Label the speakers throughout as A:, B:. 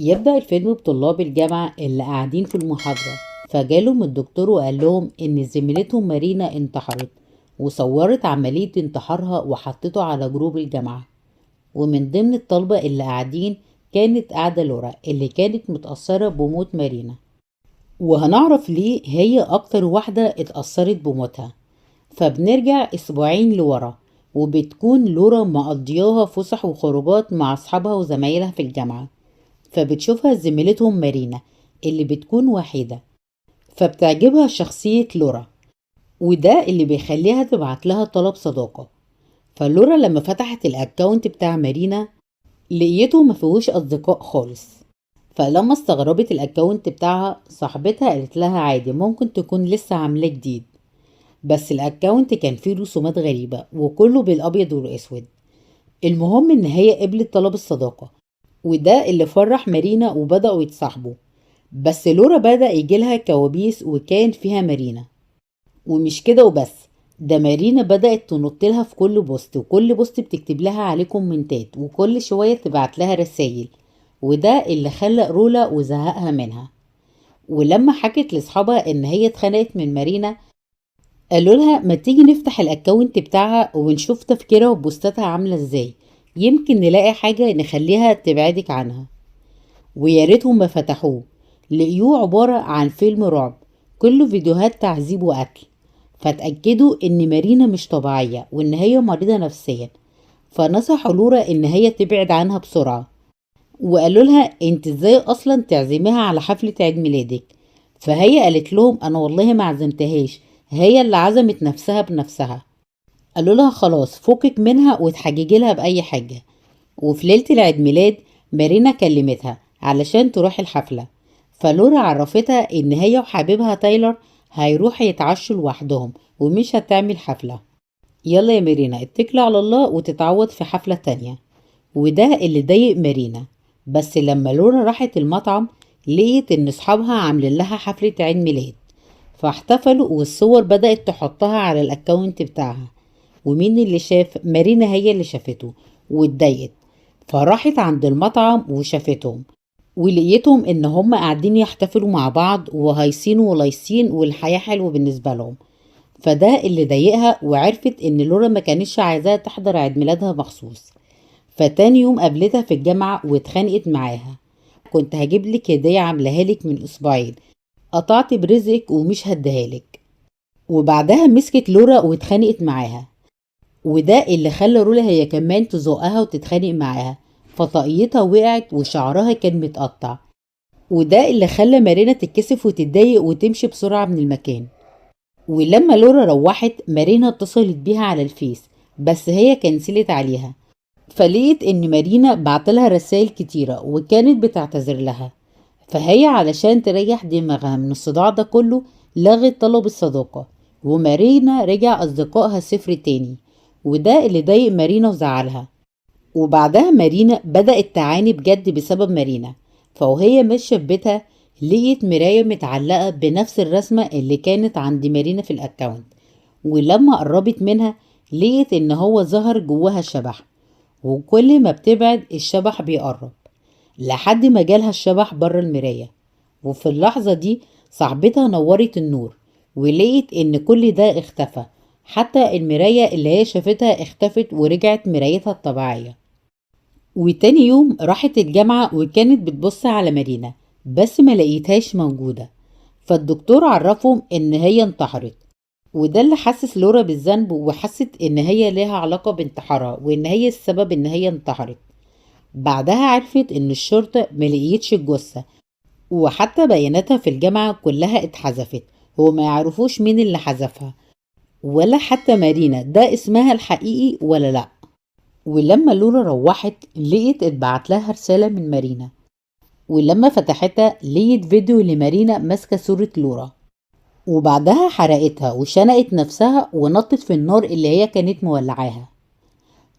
A: يبدأ الفيلم بطلاب الجامعة اللي قاعدين في المحاضرة، فجالهم الدكتور وقال لهم إن زميلتهم مارينا انتحرت، وصورت عملية انتحارها وحطته على جروب الجامعة. ومن ضمن الطلبة اللي قاعدين كانت قاعدة لورا اللي كانت متأثرة بموت مارينا، وهنعرف ليه هي أكتر واحدة اتأثرت بموتها. فبنرجع أسبوعين لورا، وبتكون لورا مقضياها فسح وخروجات مع أصحابها وزمايلها في الجامعة، فبتشوفها زميلتهم مارينا اللي بتكون وحيدة، فبتعجبها شخصية لورا، وده اللي بيخليها تبعت لها طلب صداقة. فلورا لما فتحت الاكونت بتاع مارينا لقيته ما فيهوش اصدقاء خالص. فلما استغربت الاكونت بتاعها، صاحبتها قالت لها عادي، ممكن تكون لسه عاملاه جديد. بس الاكونت كان فيه رسومات غريبة وكله بالابيض والاسود. المهم ان هي قبلت طلب الصداقة، وده اللي فرح مارينا وبدأوا يتصاحبوا. بس لورا بدأ يجيلها كوابيس وكان فيها مارينا. ومش كده وبس، ده مارينا بدأت تنط لها في كل بوست، وكل بوست بتكتب لها عليه كومنتات، وكل شوية تبعت لها رسايل. وده اللي خلق رولا وزهقها منها. ولما حكت لاصحابها ان هي اتخنقت من مارينا، قالوا لها ما تيجي نفتح الاكونت بتاعها ونشوف تفكيرها وبوستاتها عاملة ازاي، يمكن نلاقي حاجة نخليها تبعدك عنها. ويا ريتهم ما فتحوه، لقيوه عبارة عن فيلم رعب كله فيديوهات تعذيب وقتل. فاتأكدوا ان مارينا مش طبيعية وان هي مريضة نفسيا، فنصحوا لورا ان هي تبعد عنها بسرعة. وقالوا لها انت ازاي اصلا تعزميها على حفلة عيد ميلادك؟ فهي قالت لهم انا والله ما عزمتهاش، هي اللي عزمت نفسها بنفسها. قالوا لها خلاص فكك منها وتحججي لها بأي حاجة. وفي ليلة العيد ميلاد مارينا كلمتها علشان تروح الحفلة، فلورا عرفتها ان هي وحبيبها تايلر هيروحوا يتعشوا لوحدهم ومش هتعمل حفلة. يلا يا مارينا اتكلي على الله وتتعوض في حفلة تانية. وده اللي ضايق مارينا. بس لما لورا راحت المطعم لقيت ان اصحابها عاملين لها حفلة عيد ميلاد، فاحتفلوا والصور بدأت تحطها على الاكونت بتاعها. ومين اللي شاف؟ مارينا هي اللي شافته واتضايقت، فراحت عند المطعم وشافتهم، ولقيتهم ان هم قاعدين يحتفلوا مع بعض وهايصين ولايصين والحياة حلوة بالنسبة لهم. فده اللي ضايقها، وعرفت ان لورا ما كانتش عايزاها تحضر عيد ميلادها مخصوص. فتاني يوم قابلتها في الجامعة واتخانقت معاها. كنت هجيب لك هدية عاملاها لك من اسبوعين، قطعت برزقك ومش هديهالك. وبعدها مسكت لورا واتخانقت معاها، وده اللي خلى رولا هي كمان تزقها وتتخانق معاها، فطاقيتها وقعت وشعرها كان متقطع. وده اللي خلى مارينا تتكسف وتتضايق وتمشي بسرعة من المكان. ولما لورا روحت مارينا اتصلت بيها على الفيس، بس هي كنسلت عليها. فلقيت ان مارينا بعتلها رسائل كتيرة وكانت بتعتذر لها. فهي علشان تريح دماغها من الصداع ده كله لغت طلب الصداقة، ومارينا رجع أصدقائها صفر تاني. وده اللي ضايق مارينا وزعلها. وبعدها مارينا بدأت تعاني بجد بسبب مارينا. فوهي ماشية في بيتها لقيت مراية متعلقة بنفس الرسمة اللي كانت عند مارينا في الأكاونت. ولما قربت منها لقيت ان هو ظهر جواها شبح، وكل ما بتبعد الشبح بيقرب لحد ما جالها الشبح بره المراية. وفي اللحظة دي صاحبتها نورت النور ولقيت ان كل ده اختفى، حتى المراية اللي هي شافتها اختفت ورجعت مرايتها الطبيعية. وتاني يوم راحت الجامعة وكانت بتبص على مارينا، بس ما لقيتهاش موجودة. فالدكتور عرفهم ان هي انتحرت، وده اللي حسس لورا بالذنب، وحست ان هي ليها علاقة بانتحارها وان هي السبب ان هي انتحرت. بعدها عرفت ان الشرطة ملقيتش الجثة، وحتى بياناتها في الجامعة كلها اتحذفت، هو ما يعرفوش مين اللي حذفها، ولا حتى مارينا ده اسمها الحقيقي ولا لا. ولما لورا روحت لقيت اتبعت لها رسالة من مارينا، ولما فتحتها لقيت فيديو لمارينا ماسكة صورة لورا. وبعدها حرقتها وشنقت نفسها ونطت في النار اللي هي كانت مولعاها،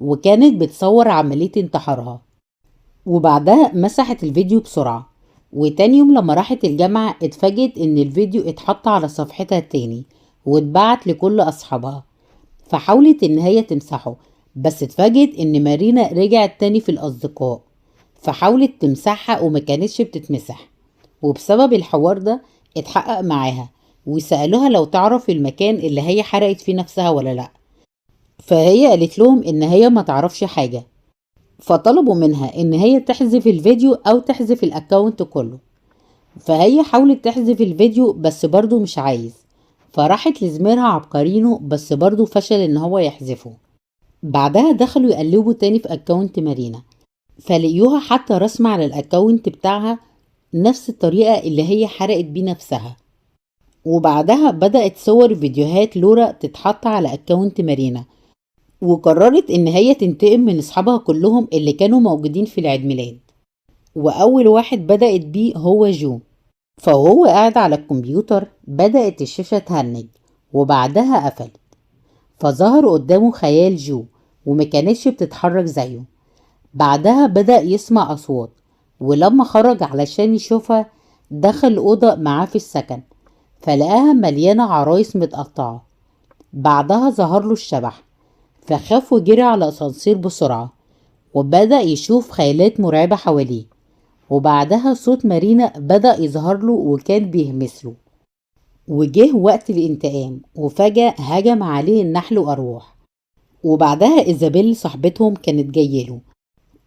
A: وكانت بتصور عملية انتحارها. وبعدها مسحت الفيديو بسرعة. وتاني يوم لما راحت الجامعة اتفاجئت ان الفيديو اتحط على صفحتها التاني واتبعت لكل اصحابها. فحاولت ان هي تمسحه، بس اتفاجئت ان مارينا رجعت تاني في الاصدقاء. فحاولت تمسحها وما كانتش بتتمسح. وبسبب الحوار ده اتحقق معاها، وسألوها لو تعرف المكان اللي هي حرقت فيه نفسها ولا لأ. فهي قالت لهم إن هي ما تعرفش حاجة، فطلبوا منها إن هي تحذف الفيديو أو تحذف الأكاونت كله. فهي حاولت تحذف الفيديو بس برضو مش عايز، فراحت لزميلها عبقرينو بس برضو فشل إن هو يحذفه. بعدها دخلوا يقلبوا تاني في أكاونت مارينا، فلقيوها حتى رسمة على الأكاونت بتاعها نفس الطريقة اللي هي حرقت بيه نفسها. وبعدها بدأت صور فيديوهات لورا تتحط على أكاونت مارينا، وقررت إن هي تنتقم من أصحابها كلهم اللي كانوا موجودين في العيد ميلاد. وأول واحد بدأت بيه هو جو. فهو قاعد على الكمبيوتر بدأت الشاشة تهنج وبعدها قفلت، فظهر قدامه خيال جو ومكانتش بتتحرك زيه. بعدها بدأ يسمع أصوات، ولما خرج علشان يشوفها دخل أوضة معاه في السكن، فلقاها مليانة عرايس متقطعة. بعدها ظهر له الشبح، فخاف وجري على أسانسير بسرعة، وبدأ يشوف خيالات مرعبة حواليه. وبعدها صوت مارينا بدأ يظهر له وكان بيهمس له. وجه وقت الانتقام، وفجأة هجم عليه النحل وأرواح. وبعدها إيزابيل صاحبتهم كانت جايله،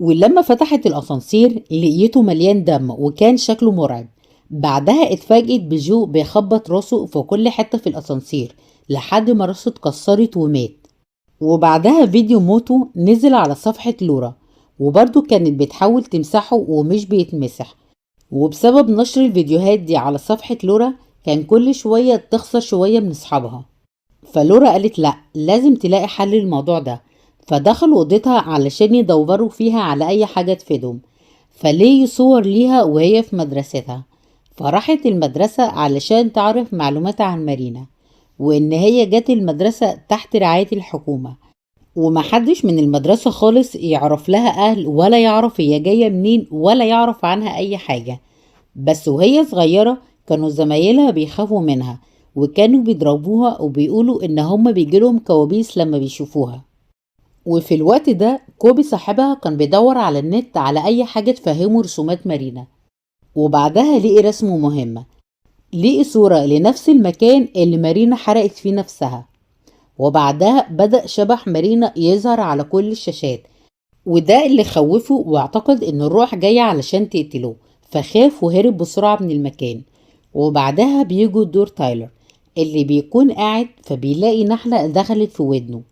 A: ولما فتحت الأسانسير لقيته مليان دم وكان شكله مرعب. بعدها اتفاجئت بجو بيخبط راسه في كل حتة في الأسانسير لحد ما راسه اتكسرت ومات. وبعدها فيديو موته نزل على صفحة لورا، وبرضه كانت بتحاول تمسحه ومش بيتمسح. وبسبب نشر الفيديوهات دي على صفحة لورا كان كل شوية تخسر شوية من أصحابها. فلورا قالت لأ، لازم تلاقي حل للموضوع ده. فدخلوا اوضتها علشان يدوروا فيها على اي حاجة تفيدهم، فلقي صور ليها وهي في مدرستها. فراحت المدرسة علشان تعرف معلومات عن مارينا، وان هي جت المدرسة تحت رعاية الحكومة، ومحدش من المدرسة خالص يعرف لها اهل ولا يعرف هي جاية منين ولا يعرف عنها اي حاجة. بس وهي صغيرة كانوا زمايلها بيخافوا منها وكانوا بيضربوها وبيقولوا ان هم بيجيلهم كوابيس لما بيشوفوها. وفي الوقت ده كوبي صاحبها كان بيدور على النت على اي حاجة تفهمه رسومات مارينا، وبعدها لقي رسمه مهمة، لقي صورة لنفس المكان اللي مارينا حرقت فيه نفسها. وبعدها بدأ شبح مارينا يظهر على كل الشاشات، وده اللي خوفه واعتقد ان الروح جاية علشان تقتله، فخاف وهرب بسرعة من المكان. وبعدها بيجوا دور تايلر اللي بيكون قاعد، فبيلاقي نحلة دخلت في ودنه.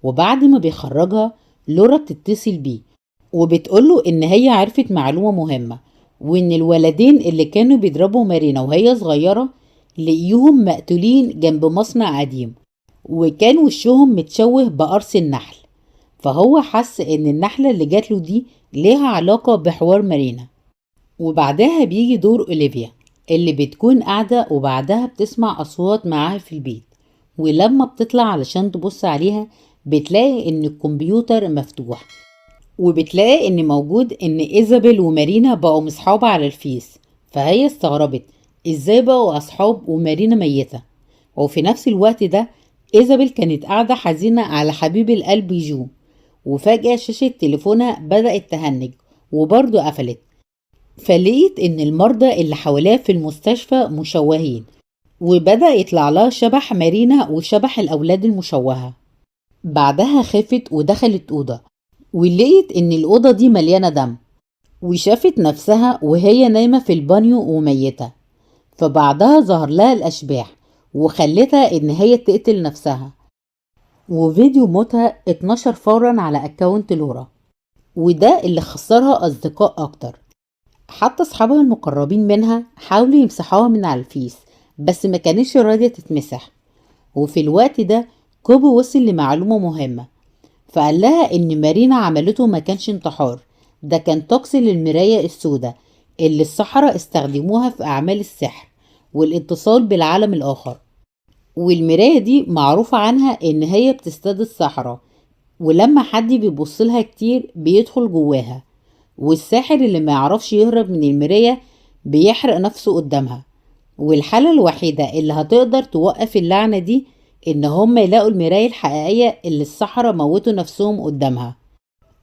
A: وبعد ما بيخرجها لورا بتتصل بيه وبتقوله ان هي عرفت معلومة مهمة، وان الولدين اللي كانوا بيضربوا مارينا وهي صغيرة لقيوهم مقتولين جنب مصنع قديم، وكان وشهم متشوه بقرص النحل. فهو حس ان النحلة اللي جاتله دي ليها علاقة بحوار مارينا. وبعدها بيجي دور اوليفيا اللي بتكون قاعدة وبعدها بتسمع اصوات معاها في البيت، ولما بتطلع علشان تبص عليها بتلاقي ان الكمبيوتر مفتوح، وبتلاقي ان موجود ان ايزابيل ومارينا بقوا مصحاب على الفيس. فهي استغربت ازاي بقوا اصحاب ومارينا ميتة. وفي نفس الوقت ده ايزابيل كانت قاعدة حزينة على حبيب القلب جو، وفجأة شاشة تليفونها بدأت تهنج وبرضه قفلت. فلقيت ان المرضى اللي حواليها في المستشفى مشوهين، وبدأ يطلع لها شبح مارينا وشبح الأولاد المشوهة. بعدها خافت ودخلت أوضة، ولقيت إن الأوضة دي مليانة دم، وشافت نفسها وهي نايمة في البانيو وميتة. فبعدها ظهر لها الأشباح وخلتها إن هي تقتل نفسها. وفيديو موتها اتنشر فورا على أكاونت لورا، وده اللي خسرها أصدقاء أكتر. حتى أصحابها المقربين منها حاولوا يمسحوها من على الفيس بس ما كانتش راضية تتمسح. وفي الوقت ده كوبي وصل لمعلومة مهمة، فقال لها ان مارينا عملته ما كانش انتحار، ده كان طقس للمراية السوداء اللي السحرة استخدموها في اعمال السحر والاتصال بالعالم الاخر. والمراية دي معروفة عنها ان هي بتستد السحرة، ولما حد بيبص لها كتير بيدخل جواها، والساحر اللي ما يعرفش يهرب من المراية بيحرق نفسه قدامها. والحالة الوحيدة اللي هتقدر توقف اللعنة دي ان هم يلاقوا المراية الحقيقية اللي السحرة موتوا نفسهم قدامها.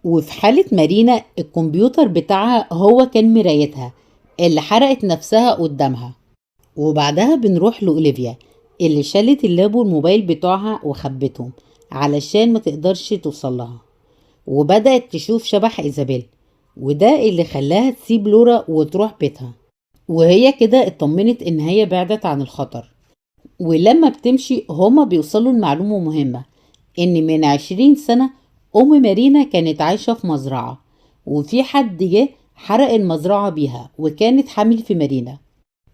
A: وفي حالة مارينا الكمبيوتر بتاعها هو كان مرايتها اللي حرقت نفسها قدامها. وبعدها بنروح لأوليفيا اللي شالت اللاب والموبايل بتوعها وخبتهم علشان ما تقدرش توصلها، وبدأت تشوف شبح إيزابيل، وده اللي خلاها تسيب لورا وتروح بيتها. وهي كده اطمنت ان هي بعدت عن الخطر. ولما بتمشي هما بيوصلوا لمعلومة مهمة، ان من 20 سنة مارينا كانت عايشة في مزرعة، وفي حد جه حرق المزرعة بيها وكانت حامل في مارينا.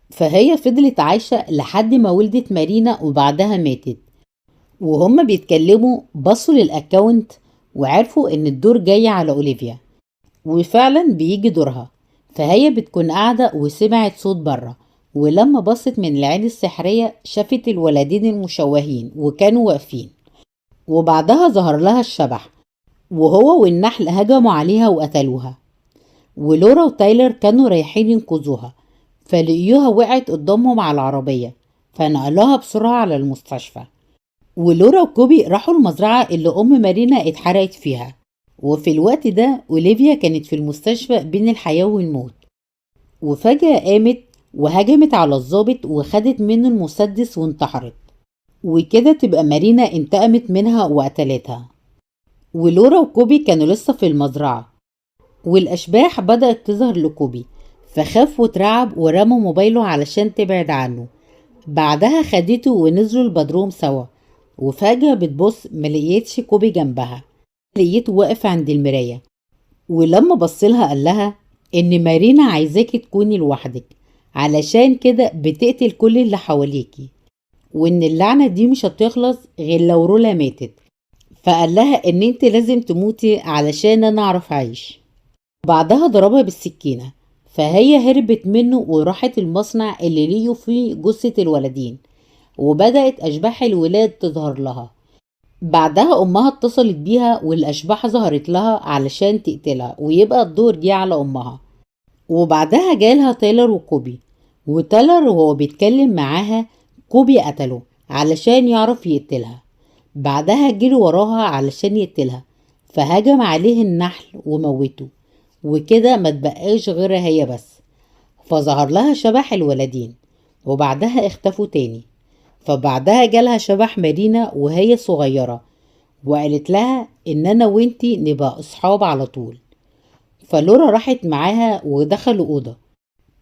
A: فهي فضلت عايشة لحد ما ولدت مارينا وبعدها ماتت. وهما بيتكلموا بصوا للأكاونت وعرفوا ان الدور جاي على أوليفيا، وفعلا بيجي دورها. فهي بتكون قاعدة وسمعت صوت بره، ولما بصت من العين السحرية شافت الولدين المشوهين وكانوا واقفين. وبعدها ظهر لها الشبح، وهو والنحل هجموا عليها وقتلوها. ولورا وتايلر كانوا رايحين ينقذوها، فلقيوها وقعت قدامهم على العربية، فنقلوها بسرعة على المستشفى. ولورا وكوبي راحوا المزرعة اللي مارينا اتحرقت فيها. وفي الوقت ده أوليفيا كانت في المستشفى بين الحياة والموت، وفجأة قامت وهجمت على الضابط وخدت منه المسدس وانتحرت. وكده تبقى مارينا انتقمت منها وقتلتها. ولورا وكوبي كانوا لسه في المزرعة، والأشباح بدأت تظهر لكوبي، فخاف واترعب ورمى موبايله علشان تبعد عنه. بعدها خدته ونزلوا البدروم سوا، وفجأة بتبص ملقيتش كوبي جنبها، لقيته واقف عند المراية. ولما بصلها قال لها ان مارينا عايزاكي تكوني لوحدك، علشان كده بتقتل كل اللي حواليكي، وان اللعنة دي مش هتخلص غير لو رولا ماتت. فقال لها ان انت لازم تموتي علشان انا اعرف اعيش. بعدها ضربها بالسكينة، فهي هربت منه وراحت المصنع اللي ليه فيه جثة الولدين، وبدأت أشباح الولاد تظهر لها. بعدها أمها اتصلت بيها والأشباح ظهرت لها علشان تقتلها ويبقى الدور جه على أمها. وبعدها جالها تايلر وكوبي، وتايلر وهو بيتكلم معاها كوبي قتله علشان يعرف يقتلها. بعدها جري وراها علشان يقتلها، فهجم عليه النحل وموته، وكده ما تبقاش غيرها هي بس. فظهر لها شبح الولدين، وبعدها اختفوا تاني. فبعدها جالها شبح مارينا وهي صغيرة، وقالت لها ان انا وانتي نبقى اصحاب على طول. فلورا راحت معاها ودخلوا أوضة،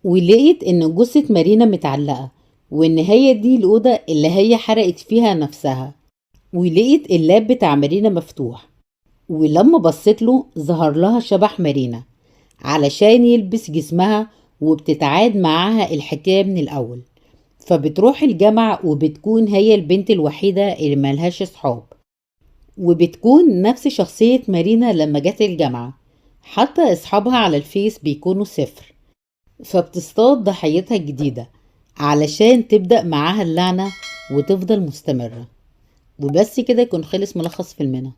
A: ولقيت ان جثة مارينا متعلقة، وان هي دي الأوضة اللي هي حرقت فيها نفسها. ولقيت اللاب بتاع مارينا مفتوح، ولما بصيت له ظهر لها شبح مارينا علشان يلبس جسمها، وبتتعاد معاها الحكاية من الأول. فبتروح الجامعة وبتكون هي البنت الوحيدة اللي ملهاش صحاب، وبتكون نفس شخصية مارينا لما جت الجامعة، حتى اصحابها على الفيس بيكونوا صفر. فبتصطاد ضحيتها الجديدة علشان تبدأ معاها اللعنة وتفضل مستمرة. وبس كده يكون خلص ملخص فيلمنا.